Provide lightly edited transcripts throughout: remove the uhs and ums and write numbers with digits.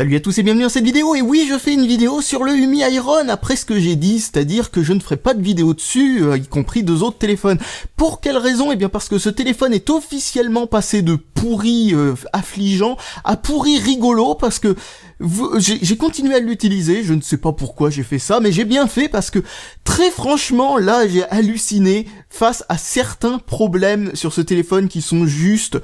Salut à tous et bienvenue dans cette vidéo, et oui je fais une vidéo sur le Umi Iron après ce que j'ai dit, c'est-à-dire que je ne ferai pas de vidéo dessus, y compris deux autres téléphones. Pour quelle raison? Eh bien parce que ce téléphone est officiellement passé de pourri affligeant à pourri rigolo, parce que j'ai continué à l'utiliser, je ne sais pas pourquoi j'ai fait ça, mais j'ai bien fait parce que très franchement là j'ai halluciné face à certains problèmes sur ce téléphone qui sont juste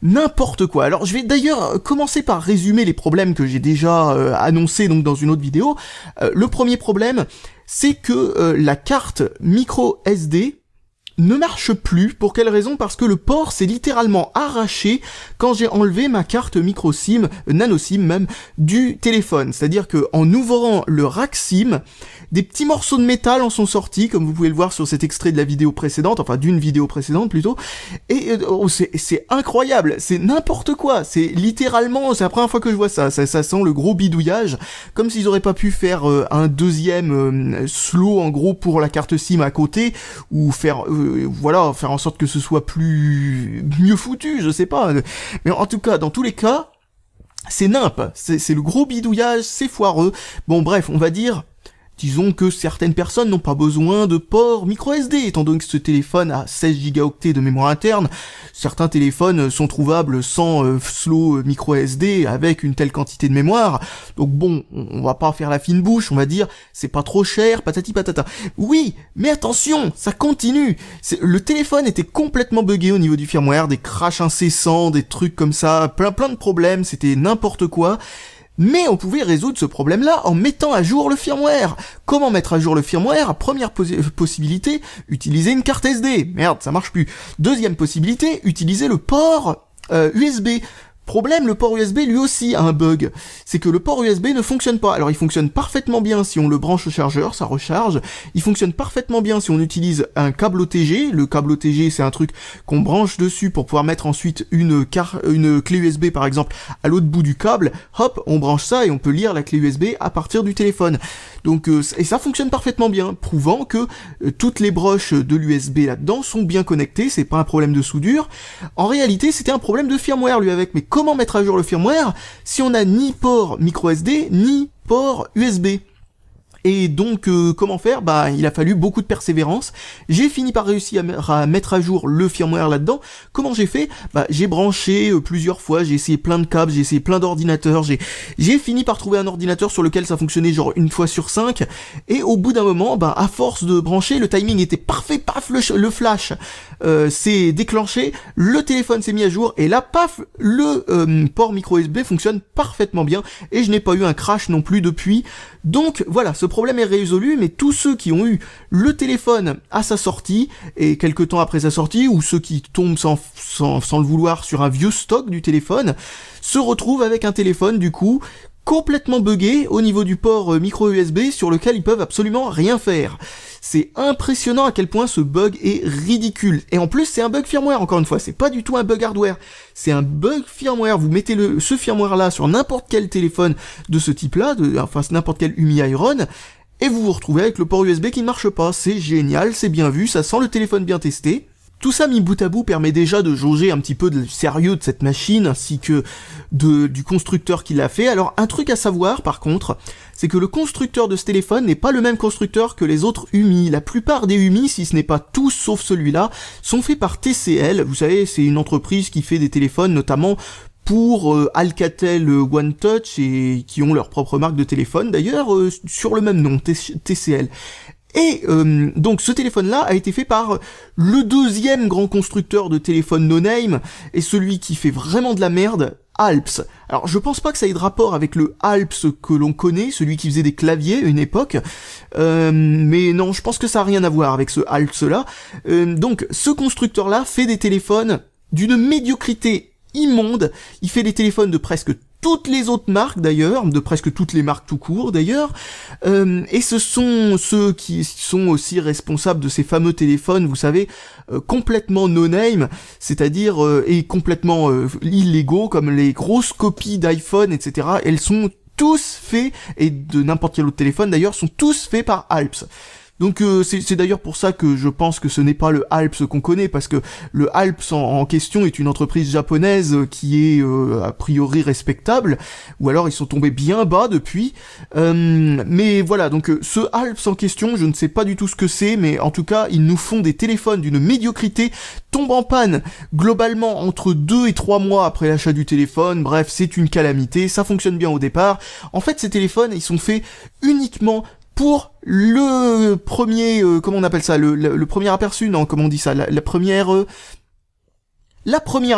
n'importe quoi. Alors je vais d'ailleurs commencer par résumer les problèmes que j'ai déjà annoncés donc dans une autre vidéo. Le premier problème, c'est que la carte micro SD ne marche plus. Pour quelle raison? Parce que le port s'est littéralement arraché quand j'ai enlevé ma carte micro SIM, nano SIM même, du téléphone. C'est-à-dire que en ouvrant le rack SIM, des petits morceaux de métal en sont sortis, comme vous pouvez le voir sur cet extrait de la vidéo précédente, enfin d'une vidéo précédente plutôt, et c'est incroyable, c'est n'importe quoi, c'est littéralement, c'est la première fois que je vois ça sent le gros bidouillage, comme s'ils auraient pas pu faire un deuxième slow en gros pour la carte SIM à côté, ou faire voilà, faire en sorte que ce soit mieux foutu, je sais pas, mais en tout cas, dans tous les cas, c'est nimp, c'est le gros bidouillage, c'est foireux, bon bref, on va dire, disons que certaines personnes n'ont pas besoin de port micro SD, étant donné que ce téléphone a 16 Go de mémoire interne. Certains téléphones sont trouvables sans slow micro SD avec une telle quantité de mémoire. Donc bon, on va pas faire la fine bouche, on va dire c'est pas trop cher, patati patata. Oui, mais attention, ça continue. Le téléphone était complètement buggé au niveau du firmware, des crashs incessants, des trucs comme ça, plein de problèmes, c'était n'importe quoi. Mais on pouvait résoudre ce problème-là en mettant à jour le firmware. Comment mettre à jour le firmware? Première possibilité, utiliser une carte SD. Merde, ça marche plus. Deuxième possibilité, utiliser le port USB. Problème, le port USB lui aussi a un bug, c'est que le port USB ne fonctionne pas. Alors il fonctionne parfaitement bien si on le branche au chargeur, ça recharge, il fonctionne parfaitement bien si on utilise un câble OTG, le câble OTG c'est un truc qu'on branche dessus pour pouvoir mettre ensuite une clé USB par exemple à l'autre bout du câble, hop, on branche ça et on peut lire la clé USB à partir du téléphone. Donc et ça fonctionne parfaitement bien, prouvant que toutes les broches de l'USB là-dedans sont bien connectées, c'est pas un problème de soudure. En réalité c'était un problème de firmware lui avec, mais comment mettre à jour le firmware si on n'a ni port micro SD ni port USB? Et donc comment faire? Bah il a fallu beaucoup de persévérance. J'ai fini par réussir à mettre à jour le firmware là-dedans. Comment j'ai fait? Bah j'ai branché plusieurs fois, j'ai essayé plein de câbles, j'ai essayé plein d'ordinateurs, j'ai fini par trouver un ordinateur sur lequel ça fonctionnait genre une fois sur 5, et au bout d'un moment, bah à force de brancher, le timing était parfait, paf, le flash s'est déclenché, le téléphone s'est mis à jour, et là paf, le port micro USB fonctionne parfaitement bien, et je n'ai pas eu un crash non plus depuis. Donc voilà, ce problème est résolu, mais tous ceux qui ont eu le téléphone à sa sortie, et quelques temps après sa sortie, ou ceux qui tombent sans le vouloir sur un vieux stock du téléphone, se retrouvent avec un téléphone du coup complètement buggé au niveau du port micro USB sur lequel ils peuvent absolument rien faire. C'est impressionnant à quel point ce bug est ridicule. Et en plus, c'est un bug firmware, encore une fois. C'est pas du tout un bug hardware. C'est un bug firmware. Vous mettez ce firmware-là sur n'importe quel téléphone de ce type-là, enfin n'importe quel Umi Iron, et vous vous retrouvez avec le port USB qui ne marche pas. C'est génial, c'est bien vu, ça sent le téléphone bien testé. Tout ça mis bout à bout permet déjà de jauger un petit peu du sérieux de cette machine, ainsi que du constructeur qui l'a fait. Alors un truc à savoir par contre, c'est que le constructeur de ce téléphone n'est pas le même constructeur que les autres Umi. La plupart des Umi, si ce n'est pas tous sauf celui-là, sont faits par TCL. Vous savez, c'est une entreprise qui fait des téléphones notamment pour Alcatel One Touch, et qui ont leur propre marque de téléphone d'ailleurs sur le même nom, TCL. Et donc ce téléphone-là a été fait par le deuxième grand constructeur de téléphone no-name, et celui qui fait vraiment de la merde, Alps. Alors je pense pas que ça ait de rapport avec le Alps que l'on connaît, celui qui faisait des claviers à une époque, mais non, je pense que ça a rien à voir avec ce Alps-là. Donc ce constructeur-là fait des téléphones d'une médiocrité immonde, il fait des téléphones de presque toutes les autres marques d'ailleurs, de presque toutes les marques tout court d'ailleurs, et ce sont ceux qui sont aussi responsables de ces fameux téléphones, vous savez, complètement no-name, c'est-à-dire et complètement illégaux, comme les grosses copies d'iPhone, etc. Elles sont tous faits, et de n'importe quel autre téléphone d'ailleurs, sont tous faits par Alps. Donc c'est d'ailleurs pour ça que je pense que ce n'est pas le Alps qu'on connaît, parce que le Alps en question est une entreprise japonaise qui est a priori respectable, ou alors ils sont tombés bien bas depuis. Mais voilà, donc ce Alps en question, je ne sais pas du tout ce que c'est, mais en tout cas, ils nous font des téléphones d'une médiocrité, tombent en panne globalement entre 2 et 3 mois après l'achat du téléphone. Bref, c'est une calamité, ça fonctionne bien au départ. En fait, ces téléphones, ils sont faits uniquement pour le premier, comment on appelle ça, le premier aperçu, non, comment on dit ça, la première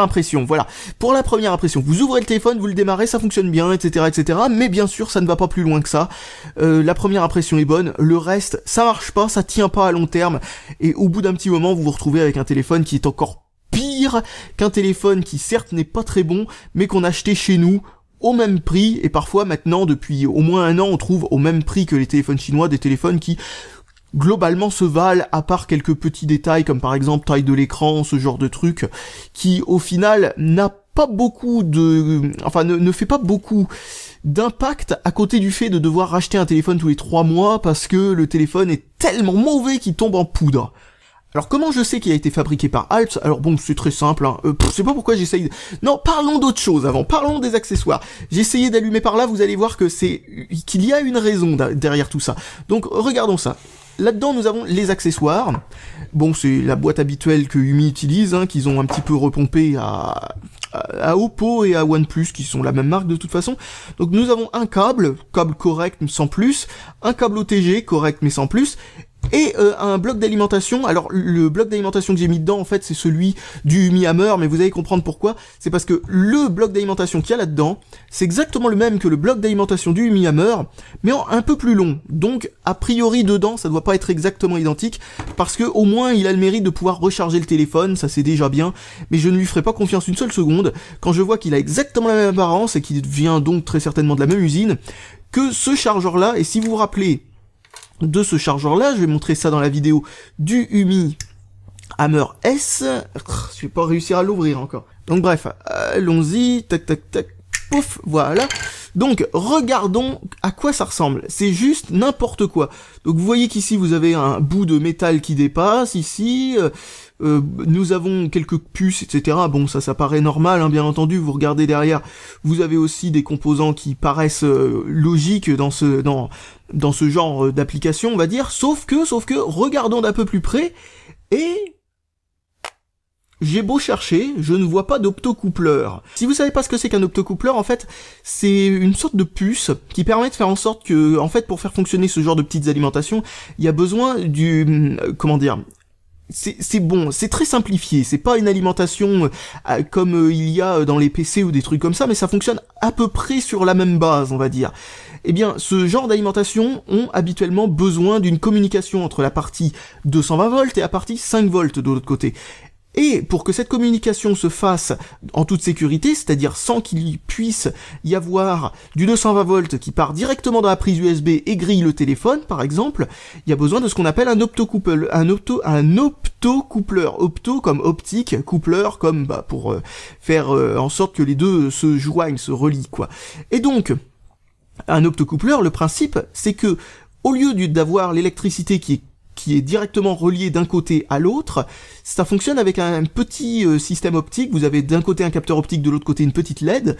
impression, voilà. Pour la première impression, vous ouvrez le téléphone, vous le démarrez, ça fonctionne bien, etc., etc. Mais bien sûr, ça ne va pas plus loin que ça. La première impression est bonne, le reste, ça marche pas, ça tient pas à long terme. Et au bout d'un petit moment, vous vous retrouvez avec un téléphone qui est encore pire qu'un téléphone qui certes n'est pas très bon, mais qu'on a acheté chez nous au même prix, et parfois maintenant, depuis au moins 1 an, on trouve au même prix que les téléphones chinois des téléphones qui globalement se valent, à part quelques petits détails comme par exemple taille de l'écran, ce genre de truc, qui au final n'a pas beaucoup de... enfin ne fait pas beaucoup d'impact à côté du fait de devoir racheter un téléphone tous les 3 mois parce que le téléphone est tellement mauvais qu'il tombe en poudre. Alors comment je sais qu'il a été fabriqué par Alps? Alors bon, c'est très simple, hein. Je sais pas pourquoi j'essaye... Non, parlons d'autre chose avant, parlons des accessoires. J'ai essayé d'allumer par là, vous allez voir que qu'il y a une raison derrière tout ça. Donc regardons ça. Là-dedans, nous avons les accessoires. Bon, c'est la boîte habituelle que Umi utilise, hein, qu'ils ont un petit peu repompé à Oppo et à OnePlus, qui sont la même marque de toute façon. Donc nous avons un câble correct mais sans plus, un câble OTG correct mais sans plus, et un bloc d'alimentation. Alors le bloc d'alimentation que j'ai mis dedans, en fait, c'est celui du Umi Hammer, mais vous allez comprendre pourquoi. C'est parce que le bloc d'alimentation qu'il y a là-dedans, c'est exactement le même que le bloc d'alimentation du Umi Hammer, mais en un peu plus long. Donc a priori dedans, ça doit pas être exactement identique, parce que au moins il a le mérite de pouvoir recharger le téléphone, ça c'est déjà bien, mais je ne lui ferai pas confiance une seule seconde quand je vois qu'il a exactement la même apparence et qu'il vient donc très certainement de la même usine que ce chargeur-là. Et si vous vous rappelez de ce chargeur-là, je vais montrer ça dans la vidéo du Umi Hammer S. Je vais pas réussir à l'ouvrir encore. Donc bref, allons-y, tac tac tac, pouf, voilà. Donc regardons à quoi ça ressemble. C'est juste n'importe quoi. Donc vous voyez qu'ici vous avez un bout de métal qui dépasse, ici... nous avons quelques puces, etc. Bon, ça paraît normal, hein, bien entendu. Vous regardez derrière, vous avez aussi des composants qui paraissent logiques dans ce genre d'application, on va dire. Sauf que, regardons d'un peu plus près, et j'ai beau chercher, je ne vois pas d'optocoupleur. Si vous savez pas ce que c'est qu'un optocoupleur, en fait, c'est une sorte de puce qui permet de faire en sorte que, en fait, pour faire fonctionner ce genre de petites alimentations, il y a besoin du, comment dire, c'est bon, c'est très simplifié, c'est pas une alimentation comme il y a dans les PC ou des trucs comme ça, mais ça fonctionne à peu près sur la même base, on va dire. Eh bien, ce genre d'alimentation ont habituellement besoin d'une communication entre la partie 220 volts et la partie 5 volts de l'autre côté. Et pour que cette communication se fasse en toute sécurité, c'est-à-dire sans qu'il puisse y avoir du 220 volts qui part directement dans la prise USB et grille le téléphone, par exemple, il y a besoin de ce qu'on appelle un optocoupleur. Un optocoupleur, opto comme optique, coupleur comme pour faire en sorte que les deux se joignent, se relient, quoi. Et donc, un optocoupleur, le principe, c'est que au lieu d'avoir l'électricité qui est directement relié d'un côté à l'autre, ça fonctionne avec un petit système optique. Vous avez d'un côté un capteur optique, de l'autre côté une petite LED,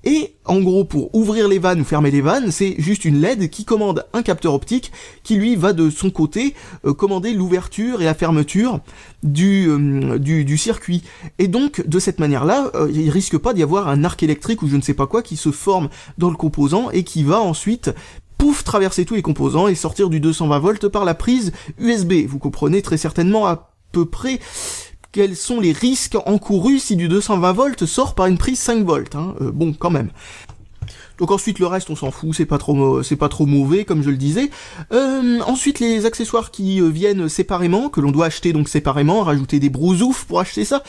et en gros pour ouvrir les vannes ou fermer les vannes, c'est juste une LED qui commande un capteur optique qui lui va de son côté commander l'ouverture et la fermeture du circuit. Et donc de cette manière-là, il risque pas d'y avoir un arc électrique ou je ne sais pas quoi qui se forme dans le composant et qui va ensuite traverser tous les composants et sortir du 220 volts par la prise USB. Vous comprenez très certainement à peu près quels sont les risques encourus si du 220 volts sort par une prise 5 volts, hein. Bon, quand même. Donc ensuite le reste on s'en fout, c'est pas trop mauvais comme je le disais. Ensuite les accessoires qui viennent séparément, que l'on doit acheter donc séparément, rajouter des brousoufs pour acheter ça.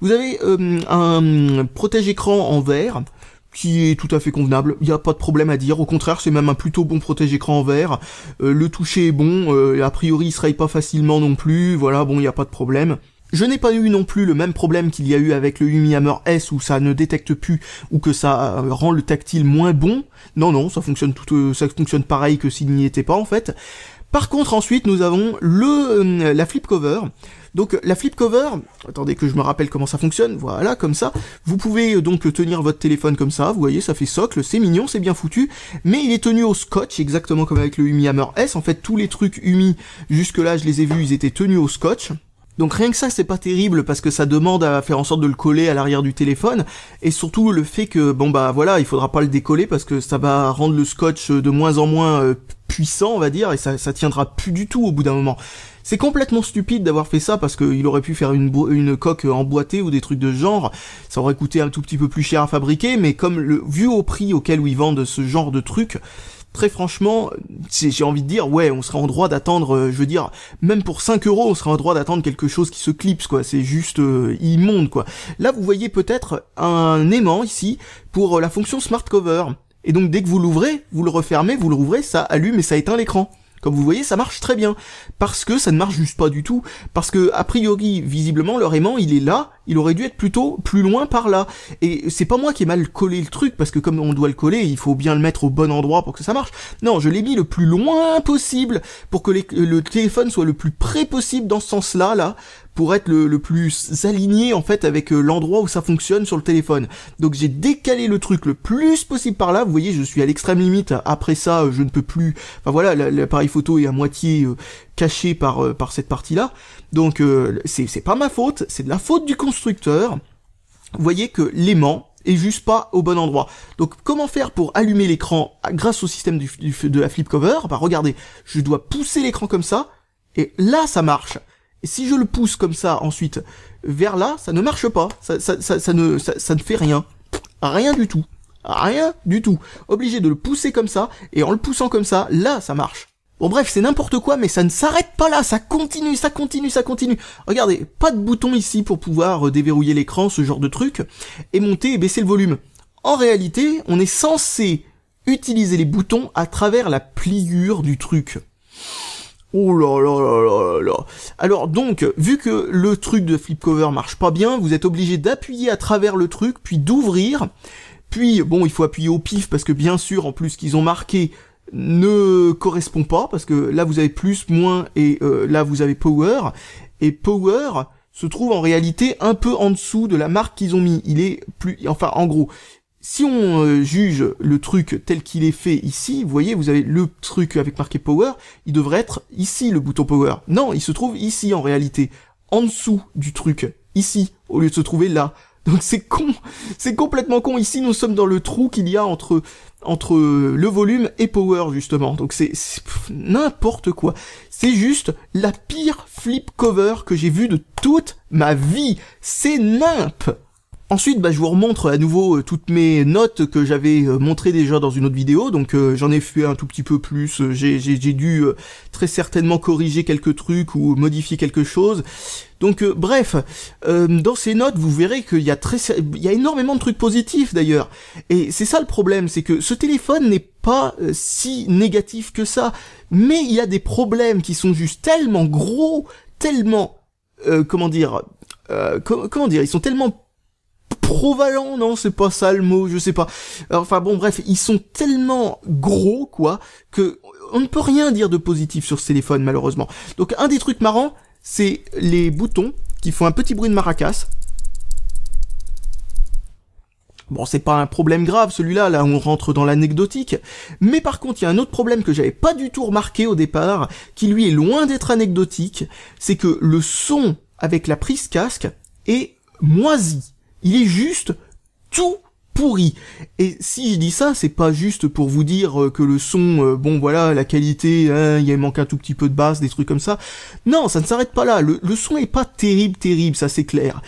Vous avez un protège-écran en verre, qui est tout à fait convenable, il n'y a pas de problème à dire, au contraire c'est même un plutôt bon protège-écran en verre, le toucher est bon, a priori il se raye pas facilement non plus, voilà, bon il n'y a pas de problème. Je n'ai pas eu non plus le même problème qu'il y a eu avec le Umi Hammer S où ça ne détecte plus ou que ça rend le tactile moins bon. Non, ça fonctionne pareil que s'il n'y était pas en fait. Par contre, ensuite, nous avons la flip cover. Donc, la flip cover, attendez que je me rappelle comment ça fonctionne, voilà, comme ça. Vous pouvez donc tenir votre téléphone comme ça, vous voyez, ça fait socle, c'est mignon, c'est bien foutu, mais il est tenu au scotch, exactement comme avec le Umi Hammer S. En fait, tous les trucs Umi, jusque-là, je les ai vus, ils étaient tenus au scotch. Donc rien que ça, c'est pas terrible parce que ça demande à faire en sorte de le coller à l'arrière du téléphone, et surtout le fait que, bon bah voilà, il faudra pas le décoller parce que ça va rendre le scotch de moins en moins puissant, on va dire, et ça tiendra plus du tout au bout d'un moment. C'est complètement stupide d'avoir fait ça parce qu'il aurait pu faire une coque emboîtée ou des trucs de ce genre, ça aurait coûté un tout petit peu plus cher à fabriquer, mais comme vu au prix auquel ils vendent ce genre de trucs, très franchement, j'ai envie de dire, ouais, on serait en droit d'attendre, je veux dire, même pour 5 €, on serait en droit d'attendre quelque chose qui se clipse, quoi, c'est juste immonde, quoi. Là, vous voyez peut-être un aimant, ici, pour la fonction Smart Cover, et donc dès que vous l'ouvrez, vous le refermez, vous le rouvrez, ça allume et ça éteint l'écran. Comme vous voyez, ça marche très bien. Parce que ça ne marche juste pas du tout. Parce que, a priori, visiblement, leur aimant, il est là. Il aurait dû être plutôt plus loin par là. Et c'est pas moi qui ai mal collé le truc, parce que comme on doit le coller, il faut bien le mettre au bon endroit pour que ça marche. Non, je l'ai mis le plus loin possible, pour que le téléphone soit le plus près possible dans ce sens-là, là, pour être le plus aligné, en fait, avec l'endroit où ça fonctionne sur le téléphone. Donc j'ai décalé le truc le plus possible par là. Vous voyez, je suis à l'extrême limite. Après ça, je ne peux plus... Enfin voilà, l'appareil photo est à moitié caché par cette partie-là. Donc c'est pas ma faute, c'est de la faute du constructeur. Vous voyez que l'aimant est juste pas au bon endroit. Donc comment faire pour allumer l'écran grâce au système de la flip cover? Bah regardez, je dois pousser l'écran comme ça, et là ça marche. Et si je le pousse comme ça ensuite vers là, ça ne marche pas, ça ne fait rien. Rien du tout. Rien du tout. Obligé de le pousser comme ça, et en le poussant comme ça, là ça marche. Bon bref, c'est n'importe quoi, mais ça ne s'arrête pas là, ça continue, ça continue, ça continue. Regardez, pas de bouton ici pour pouvoir déverrouiller l'écran, ce genre de truc, et monter et baisser le volume. En réalité, on est censé utiliser les boutons à travers la pliure du truc. Oh là là là là là. Alors donc, vu que le truc de flip cover marche pas bien, vous êtes obligé d'appuyer à travers le truc, puis d'ouvrir, puis bon, il faut appuyer au pif, parce que bien sûr, en plus, qu'ils ont marqué ne correspond pas, parce que là vous avez plus, moins, et là vous avez power, et power se trouve en réalité un peu en dessous de la marque qu'ils ont mis. Il est plus, enfin en gros, si on juge le truc tel qu'il est fait ici, vous voyez, vous avez le truc avec marqué power, il devrait être ici le bouton power. Non, il se trouve ici en réalité, en dessous du truc, ici, au lieu de se trouver là. Donc c'est con, c'est complètement con. Ici nous sommes dans le trou qu'il y a entre le volume et power justement. Donc c'est n'importe quoi. C'est juste la pire flip cover que j'ai vue de toute ma vie. C'est nimp. Ensuite, je vous remontre à nouveau toutes mes notes que j'avais montrées déjà dans une autre vidéo, donc j'en ai fait un tout petit peu plus, j'ai dû très certainement corriger quelques trucs ou modifier quelque chose. Donc bref, dans ces notes, vous verrez qu'il y a énormément de trucs positifs d'ailleurs. Et c'est ça le problème, c'est que ce téléphone n'est pas si négatif que ça, mais il y a des problèmes qui sont juste tellement gros, tellement comment dire, ils sont tellement provalent, non, c'est pas ça le mot, je sais pas. Enfin bon, bref, ils sont tellement gros, quoi, que on ne peut rien dire de positif sur ce téléphone, malheureusement. Donc un des trucs marrants, c'est les boutons qui font un petit bruit de maracas. Bon, c'est pas un problème grave, celui-là, là, on rentre dans l'anecdotique. Mais par contre, il y a un autre problème que j'avais pas du tout remarqué au départ, qui lui est loin d'être anecdotique, c'est que le son avec la prise casque est moisi. Il est juste tout pourri. Et si je dis ça, c'est pas juste pour vous dire que le son, bon voilà, la qualité, il manque un tout petit peu de basse, des trucs comme ça. Non, ça ne s'arrête pas là. Le son est pas terrible, ça c'est clair.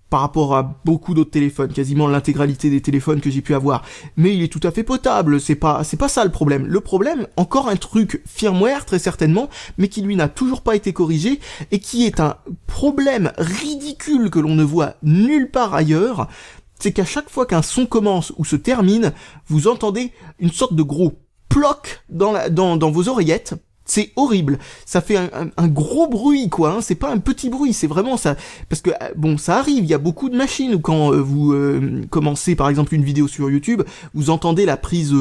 Par rapport à beaucoup d'autres téléphones, quasiment l'intégralité des téléphones que j'ai pu avoir. Mais il est tout à fait potable, c'est pas ça le problème. Le problème, encore un truc firmware très certainement, mais qui lui n'a toujours pas été corrigé, et qui est un problème ridicule que l'on ne voit nulle part ailleurs, c'est qu'à chaque fois qu'un son commence ou se termine, vous entendez une sorte de gros ploc dans vos oreillettes. C'est horrible. Ça fait un gros bruit, quoi. Hein. C'est pas un petit bruit, c'est vraiment ça. Parce que, bon, ça arrive, il y a beaucoup de machines où quand vous commencez, par exemple, une vidéo sur YouTube, vous entendez la prise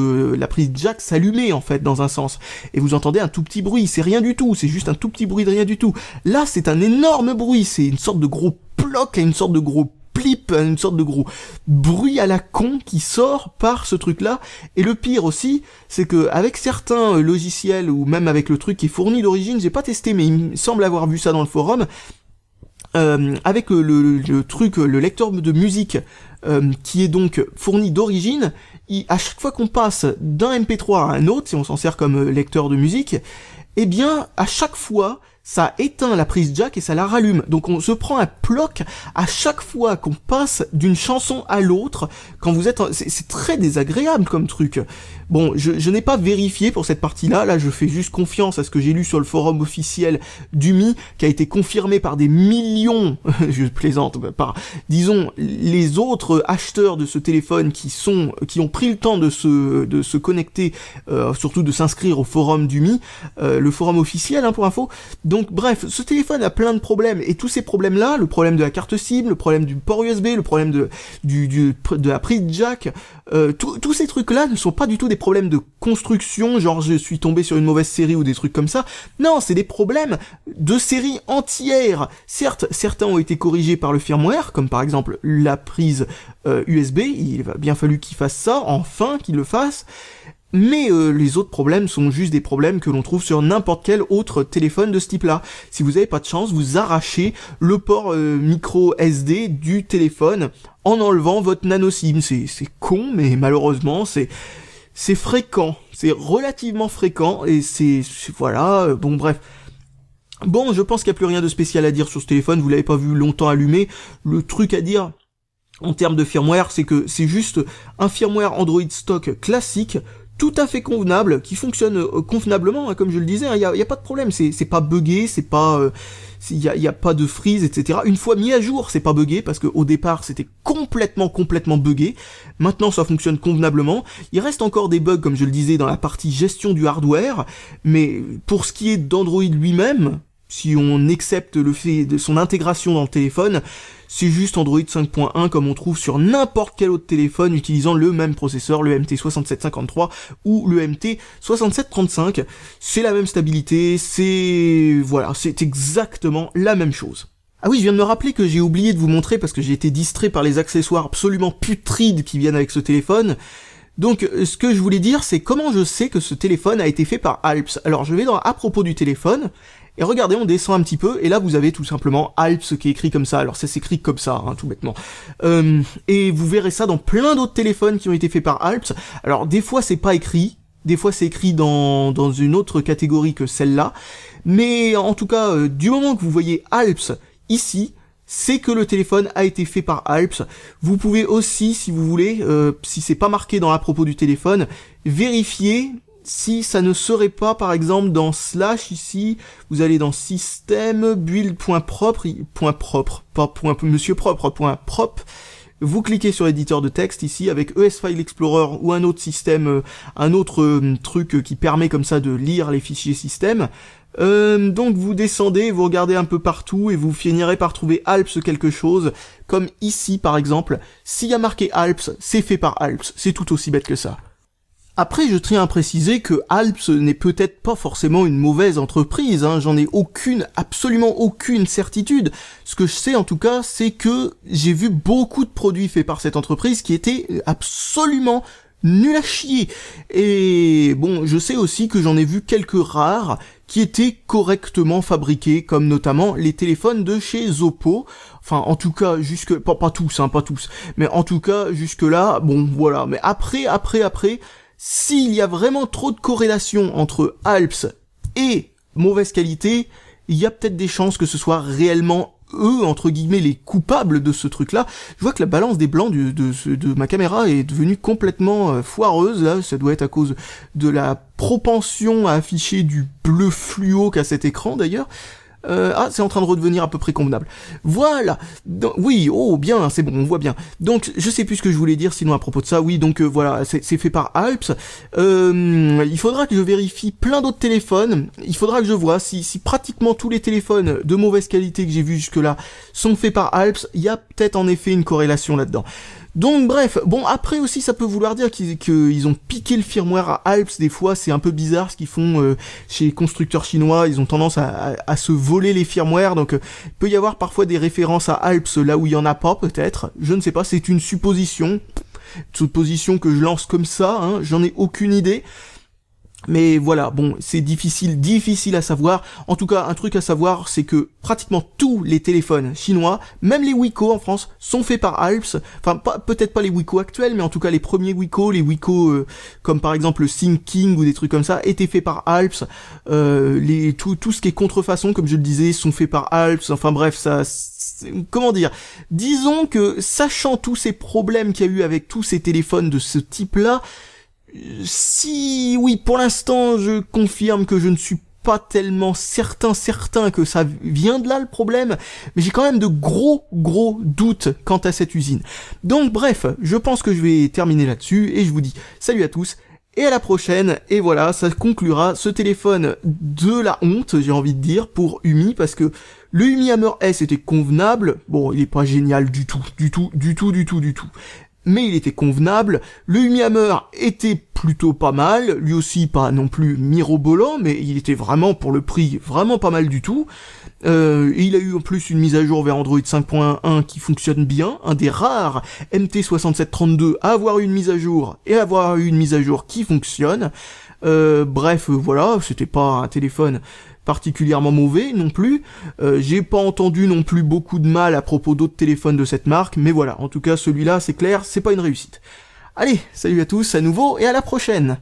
jack s'allumer, en fait, dans un sens. Et vous entendez un tout petit bruit. C'est rien du tout. C'est juste un tout petit bruit de rien du tout. Là, c'est un énorme bruit. C'est une sorte de gros ploc, une sorte de gros plip, une sorte de gros bruit à la con qui sort par ce truc-là. Et le pire aussi, c'est que avec certains logiciels ou même avec le truc qui est fourni d'origine, j'ai pas testé, mais il me semble avoir vu ça dans le forum. Avec le truc, le lecteur de musique qui est donc fourni d'origine, à chaque fois qu'on passe d'un MP3 à un autre, si on s'en sert comme lecteur de musique, eh bien à chaque fois ça éteint la prise jack et ça la rallume. Donc on se prend un ploc à chaque fois qu'on passe d'une chanson à l'autre. Quand vous êtes, c'est très désagréable comme truc. Bon, je n'ai pas vérifié pour cette partie-là. Là, je fais juste confiance à ce que j'ai lu sur le forum officiel d'UMI, qui a été confirmé par des millions, je plaisante, par, disons, les autres acheteurs de ce téléphone qui ont pris le temps de se connecter, surtout de s'inscrire au forum d'UMI, le forum officiel, hein, pour info. Donc, bref, ce téléphone a plein de problèmes, et tous ces problèmes-là, le problème de la carte SIM, le problème du port USB, le problème de la prise jack, tous ces trucs-là ne sont pas du tout des problèmes de construction, genre je suis tombé sur une mauvaise série ou des trucs comme ça. Non, c'est des problèmes de série entière. Certes, certains ont été corrigés par le firmware, comme par exemple la prise USB, il va bien fallu qu'il fasse ça, enfin qu'il le fasse. Mais les autres problèmes sont juste des problèmes que l'on trouve sur n'importe quel autre téléphone de ce type-là. Si vous avez pas de chance, vous arrachez le port micro SD du téléphone en enlevant votre nano SIM. C'est con, mais malheureusement, c'est fréquent. C'est relativement fréquent, et voilà, bon bref. Bon, je pense qu'il n'y a plus rien de spécial à dire sur ce téléphone, vous l'avez pas vu longtemps allumé. Le truc à dire en termes de firmware, c'est que c'est juste un firmware Android stock classique, tout à fait convenable, qui fonctionne convenablement, hein, comme je le disais, il y a pas de problème, c'est pas buggé, c'est pas il y a pas de freeze, etc. Une fois mis à jour, c'est pas buggé, parce que au départ c'était complètement buggé. Maintenant ça fonctionne convenablement. Il reste encore des bugs, comme je le disais, dans la partie gestion du hardware, mais pour ce qui est d'Android lui-même, si on accepte le fait de son intégration dans le téléphone, c'est juste Android 5.1 comme on trouve sur n'importe quel autre téléphone utilisant le même processeur, le MT6753 ou le MT6735. C'est la même stabilité, c'est exactement la même chose. Ah oui, je viens de me rappeler que j'ai oublié de vous montrer parce que j'ai été distrait par les accessoires absolument putrides qui viennent avec ce téléphone. Donc, ce que je voulais dire, c'est comment je sais que ce téléphone a été fait par Alps. Alors, je vais dans à propos du téléphone, et regardez, on descend un petit peu, et là, vous avez tout simplement Alps qui est écrit comme ça. Alors, ça s'écrit comme ça, hein, tout bêtement. Et vous verrez ça dans plein d'autres téléphones qui ont été faits par Alps. Alors, des fois, c'est pas écrit. Des fois, c'est écrit dans une autre catégorie que celle-là. Mais, en tout cas, du moment que vous voyez Alps ici, c'est que le téléphone a été fait par Alps. Vous pouvez aussi, si vous voulez, si c'est pas marqué dans à propos du téléphone, vérifier si ça ne serait pas, par exemple, dans slash ici, vous allez dans système, build.propre, pas monsieur propre, .propre, vous cliquez sur éditeur de texte ici avec ES File Explorer ou un autre système, un autre truc qui permet comme ça de lire les fichiers système. Donc vous descendez, vous regardez un peu partout et vous finirez par trouver Alps quelque chose, comme ici par exemple. S'il y a marqué Alps, c'est fait par Alps, c'est tout aussi bête que ça. Après, je tiens à préciser que Alps n'est peut-être pas forcément une mauvaise entreprise, hein, j'en ai absolument aucune certitude. Ce que je sais en tout cas, c'est que j'ai vu beaucoup de produits faits par cette entreprise qui étaient absolument nul à chier. Et bon, je sais aussi que j'en ai vu quelques rares qui étaient correctement fabriqués, comme notamment les téléphones de chez Oppo. Enfin, en tout cas, pas tous, mais en tout cas, jusque là, bon, voilà. Mais après, s'il y a vraiment trop de corrélation entre Alps et mauvaise qualité, il y a peut-être des chances que ce soit réellement eux, entre guillemets, les coupables de ce truc-là. Je vois que la balance des blancs de ma caméra est devenue complètement foireuse, là, ça doit être à cause de la propension à afficher du bleu fluo qu'a cet écran, d'ailleurs. Ah, c'est en train de redevenir à peu près convenable. Voilà. Oui, oh bien, c'est bon, on voit bien. Donc, je sais plus ce que je voulais dire sinon à propos de ça. Oui, donc voilà, c'est fait par Alps. Il faudra que je vérifie plein d'autres téléphones. Il faudra que je vois si pratiquement tous les téléphones de mauvaise qualité que j'ai vus jusque-là sont faits par Alps. Il y a peut-être en effet une corrélation là-dedans. Donc bref, bon après aussi ça peut vouloir dire qu'ils ont piqué le firmware à Alps, des fois c'est un peu bizarre ce qu'ils font chez les constructeurs chinois, ils ont tendance à se voler les firmwares, donc il peut y avoir parfois des références à Alps là où il y en a pas peut-être, je ne sais pas, c'est une supposition que je lance comme ça, hein, j'en ai aucune idée. Mais voilà, bon, c'est difficile à savoir. En tout cas, un truc à savoir, c'est que pratiquement tous les téléphones chinois, même les Wiko en France, sont faits par Alps. Enfin, peut-être pas les Wiko actuels, mais en tout cas les premiers Wiko, les Wiko comme par exemple le Thinking ou des trucs comme ça, étaient faits par Alps. Tout ce qui est contrefaçon, comme je le disais, sont faits par Alps. Enfin bref, ça... Comment dire? Disons que, sachant tous ces problèmes qu'il y a eu avec tous ces téléphones de ce type-là, si, oui, pour l'instant, je confirme que je ne suis pas tellement certain que ça vient de là le problème, mais j'ai quand même de gros doutes quant à cette usine. Donc bref, je pense que je vais terminer là-dessus, et je vous dis salut à tous, et à la prochaine, et voilà, ça conclura ce téléphone de la honte, j'ai envie de dire, pour Umi, parce que le Umi Hammer S était convenable, bon, il est pas génial du tout. Mais il était convenable, le Umi Hammer était plutôt pas mal, lui aussi pas non plus mirobolant, mais il était vraiment, pour le prix, vraiment pas mal du tout. Il a eu en plus une mise à jour vers Android 5.1 qui fonctionne bien, un des rares MT6732 à avoir eu une mise à jour, et à avoir eu une mise à jour qui fonctionne. Bref, voilà, c'était pas un téléphone particulièrement mauvais non plus. J'ai pas entendu non plus beaucoup de mal à propos d'autres téléphones de cette marque, mais voilà, en tout cas celui-là c'est clair, c'est pas une réussite. Allez, salut à tous à nouveau et à la prochaine.